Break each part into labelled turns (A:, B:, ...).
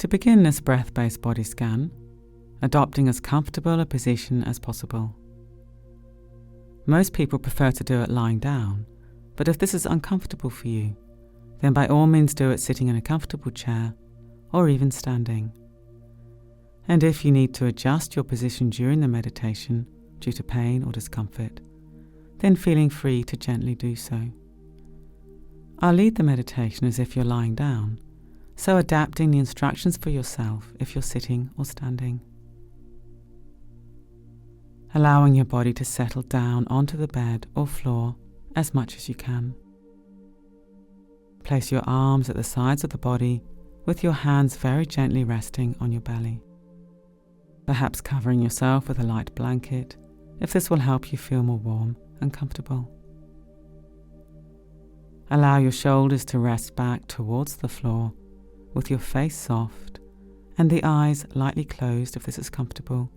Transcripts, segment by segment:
A: To begin this breath-based body scan, adopting as comfortable a position as possible. Most people prefer to do it lying down, but if this is uncomfortable for you, then by all means do it sitting in a comfortable chair or even standing. And if you need to adjust your position during the meditation due to pain or discomfort, then feeling free to gently do so. I'll lead the meditation as if you're lying down, so adapting the instructions for yourself if you're sitting or standing. Allowing your body to settle down onto the bed or floor as much as you can. Place your arms at the sides of the body with your hands very gently resting on your belly. Perhaps covering yourself with a light blanket if this will help you feel more warm and comfortable. Allow your shoulders to rest back towards the floor with your face soft and the eyes lightly closed if this is comfortable,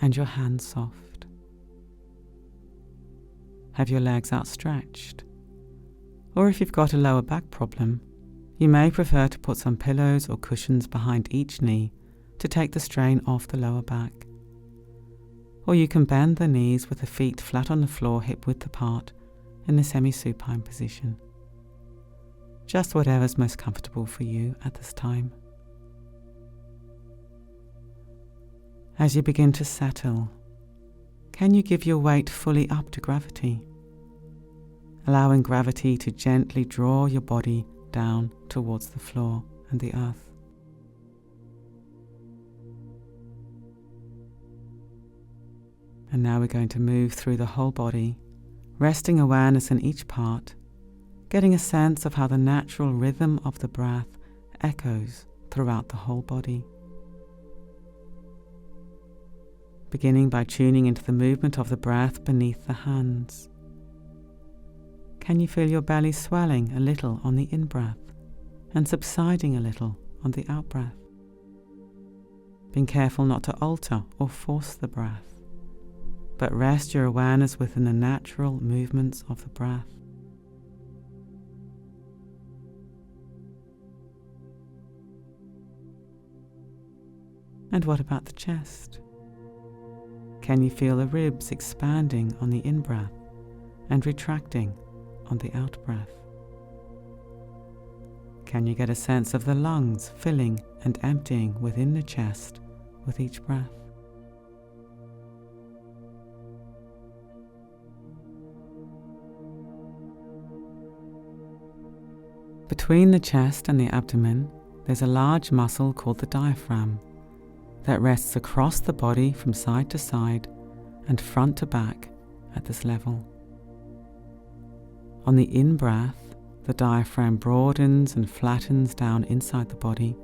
A: and your hands soft. Have your legs outstretched, or if you've got a lower back problem, you may prefer to put some pillows or cushions behind each knee to take the strain off the lower back. Or you can bend the knees with the feet flat on the floor, hip width apart, in the semi-supine position. Just whatever's most comfortable for you at this time. As you begin to settle, can you give your weight fully up to gravity, allowing gravity to gently draw your body down towards the floor and the earth? And now we're going to move through the whole body, resting awareness in each part, getting a sense of how the natural rhythm of the breath echoes throughout the whole body. Beginning by tuning into the movement of the breath beneath the hands. Can you feel your belly swelling a little on the in-breath and subsiding a little on the out-breath? Being careful not to alter or force the breath, but rest your awareness within the natural movements of the breath. And what about the chest? Can you feel the ribs expanding on the in-breath and retracting on the out-breath? Can you get a sense of the lungs filling and emptying within the chest with each breath? Between the chest and the abdomen, there's a large muscle called the diaphragm that rests across the body from side to side and front to back at this level. On the in-breath, the diaphragm broadens and flattens down inside the body,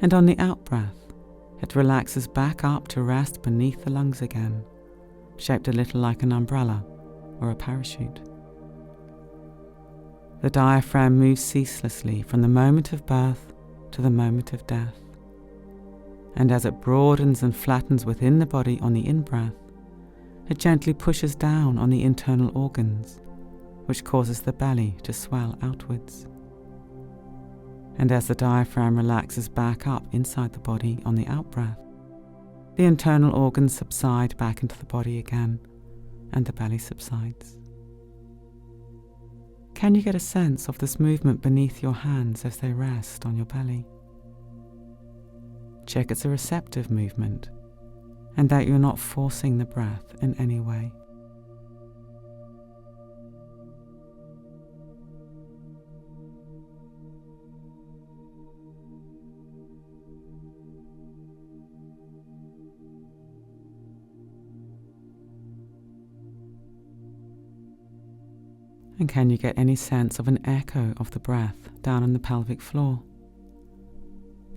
A: and on the out-breath, it relaxes back up to rest beneath the lungs again, shaped a little like an umbrella or a parachute. The diaphragm moves ceaselessly from the moment of birth to the moment of death. And as it broadens and flattens within the body on the in-breath, it gently pushes down on the internal organs, which causes the belly to swell outwards. And as the diaphragm relaxes back up inside the body on the out-breath, the internal organs subside back into the body again, and the belly subsides. Can you get a sense of this movement beneath your hands as they rest on your belly? Check it's a receptive movement and that you're not forcing the breath in any way. And can you get any sense of an echo of the breath down on the pelvic floor?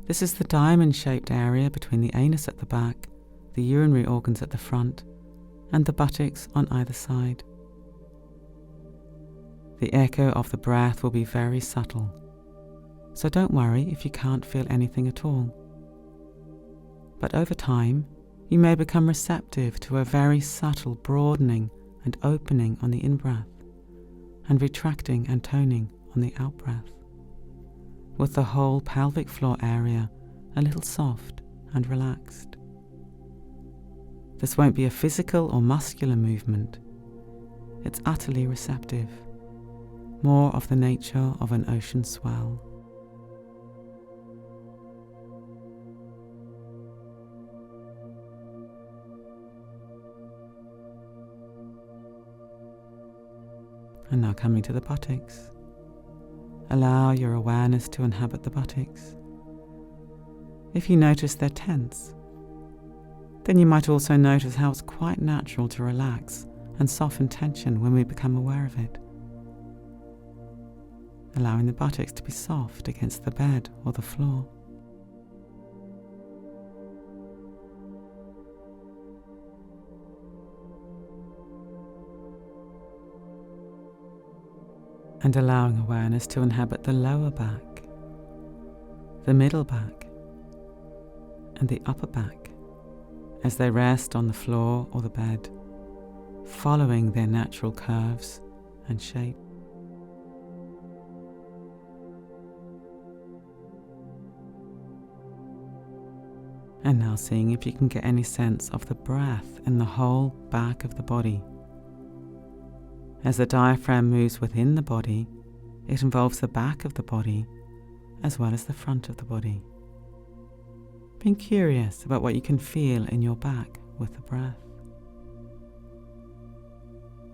A: This is the diamond-shaped area between the anus at the back, the urinary organs at the front, and the buttocks on either side. The echo of the breath will be very subtle, so don't worry if you can't feel anything at all. But over time, you may become receptive to a very subtle broadening and opening on the in-breath, and retracting and toning on the out-breath, with the whole pelvic floor area a little soft and relaxed. This won't be a physical or muscular movement. It's utterly receptive, more of the nature of an ocean swell. And now coming to the buttocks. Allow your awareness to inhabit the buttocks. If you notice they're tense, then you might also notice how it's quite natural to relax and soften tension when we become aware of it. Allowing the buttocks to be soft against the bed or the floor. And allowing awareness to inhabit the lower back, the middle back, and the upper back as they rest on the floor or the bed, following their natural curves and shape. And now seeing if you can get any sense of the breath in the whole back of the body. As the diaphragm moves within the body, it involves the back of the body as well as the front of the body. Being curious about what you can feel in your back with the breath.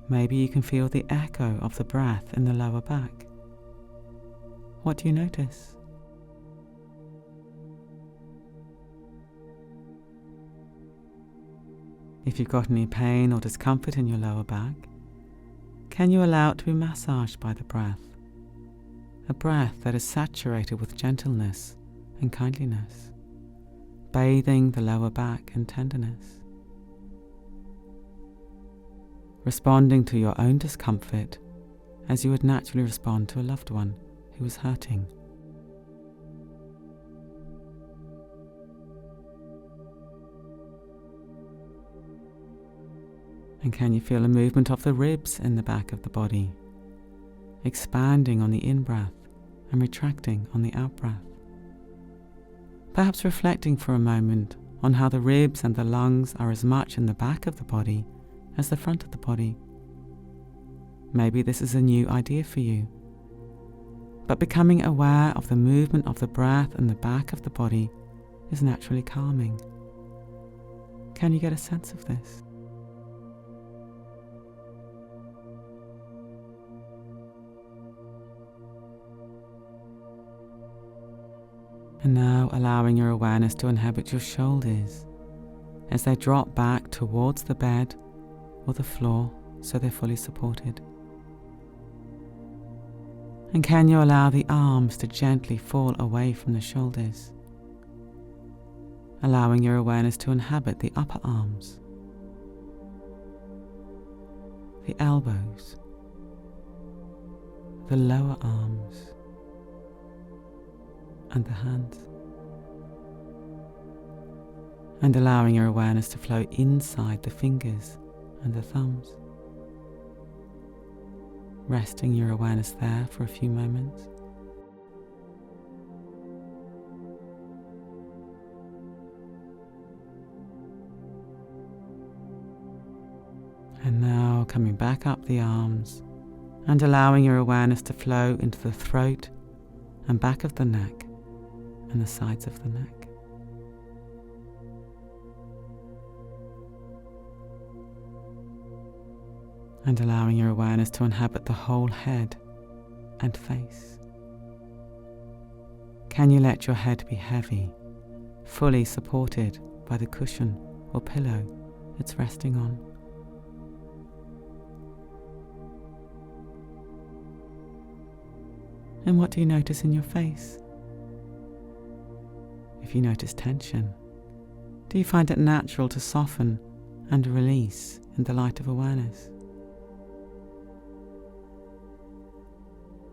A: Maybe you can feel the echo of the breath in the lower back. What do you notice? If you've got any pain or discomfort in your lower back, can you allow it to be massaged by the breath? A breath that is saturated with gentleness and kindliness, bathing the lower back in tenderness. Responding to your own discomfort as you would naturally respond to a loved one who is hurting. And can you feel a movement of the ribs in the back of the body, expanding on the in-breath and retracting on the out-breath? Perhaps reflecting for a moment on how the ribs and the lungs are as much in the back of the body as the front of the body. Maybe this is a new idea for you, but becoming aware of the movement of the breath in the back of the body is naturally calming. Can you get a sense of this? And now allowing your awareness to inhabit your shoulders as they drop back towards the bed or the floor so they're fully supported. And can you allow the arms to gently fall away from the shoulders, allowing your awareness to inhabit the upper arms, the elbows, the lower arms, and the hands, and allowing your awareness to flow inside the fingers and the thumbs, resting your awareness there for a few moments. And now coming back up the arms and allowing your awareness to flow into the throat and back of the neck and the sides of the neck. And allowing your awareness to inhabit the whole head and face. Can you let your head be heavy, fully supported by the cushion or pillow it's resting on? And what do you notice in your face? If you notice tension, do you find it natural to soften and release in the light of awareness?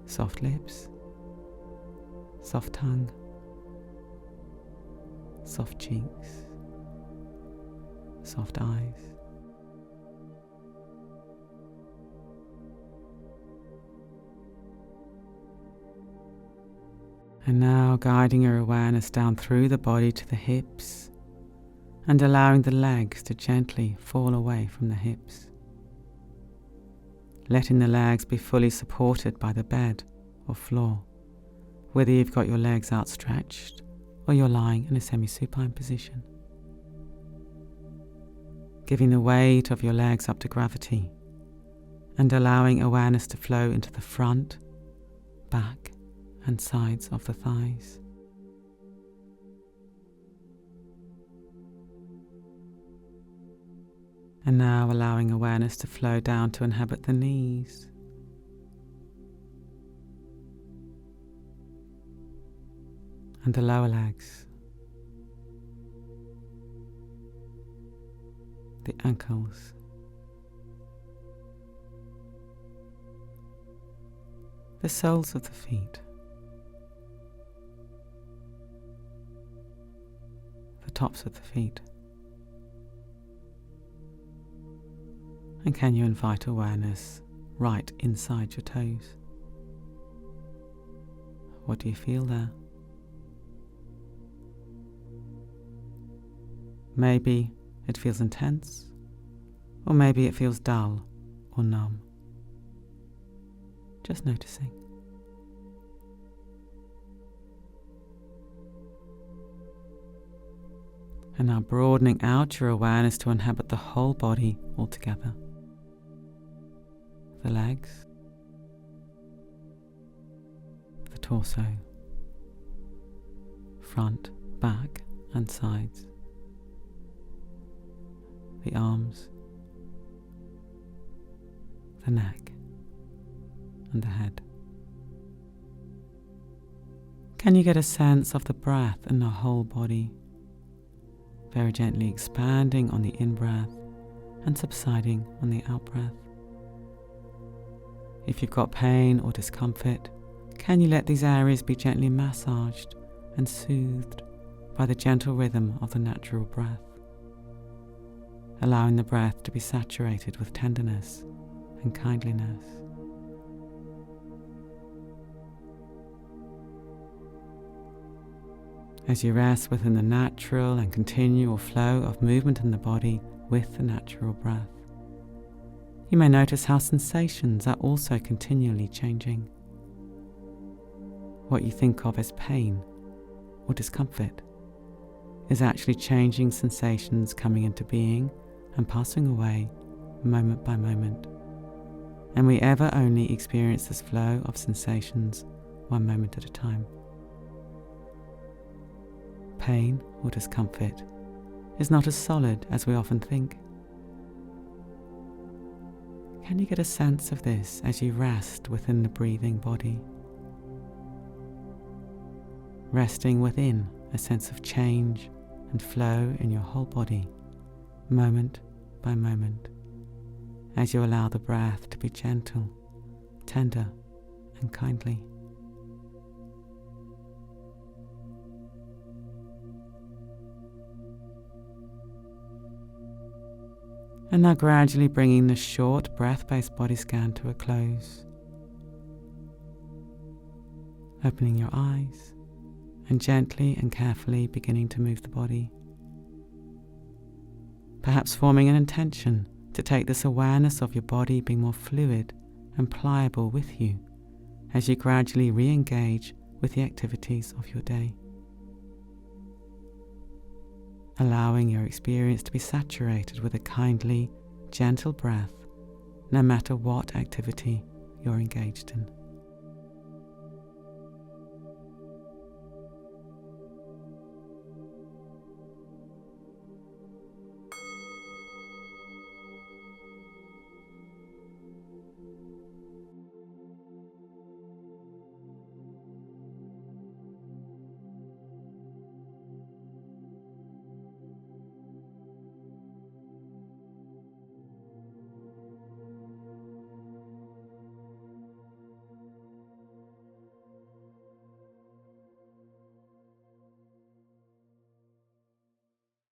A: Soft lips, soft tongue, soft cheeks, soft eyes. And now guiding your awareness down through the body to the hips and allowing the legs to gently fall away from the hips. Letting the legs be fully supported by the bed or floor, whether you've got your legs outstretched or you're lying in a semi-supine position. Giving the weight of your legs up to gravity and allowing awareness to flow into the front, back and sides of the thighs. And now allowing awareness to flow down to inhabit the knees. And the lower legs. The ankles. The soles of the feet. The tops of the feet. And can you invite awareness right inside your toes? What do you feel there? Maybe it feels intense, or maybe it feels dull or numb. Just noticing. And now broadening out your awareness to inhabit the whole body altogether. The legs, the torso, front, back and sides, the arms, the neck and the head. Can you get a sense of the breath in the whole body? Very gently expanding on the in-breath and subsiding on the out-breath. If you've got pain or discomfort, can you let these areas be gently massaged and soothed by the gentle rhythm of the natural breath, allowing the breath to be saturated with tenderness and kindliness. As you rest within the natural and continual flow of movement in the body with the natural breath, you may notice how sensations are also continually changing. What you think of as pain or discomfort is actually changing sensations coming into being and passing away moment by moment. And we ever only experience this flow of sensations one moment at a time. Pain or discomfort is not as solid as we often think. Can you get a sense of this as you rest within the breathing body? Resting within a sense of change and flow in your whole body, moment by moment, as you allow the breath to be gentle, tender, and kindly. And now gradually bringing the short breath-based body scan to a close. Opening your eyes and gently and carefully beginning to move the body. Perhaps forming an intention to take this awareness of your body being more fluid and pliable with you as you gradually re-engage with the activities of your day. Allowing your experience to be saturated with a kindly, gentle breath, no matter what activity you're engaged in.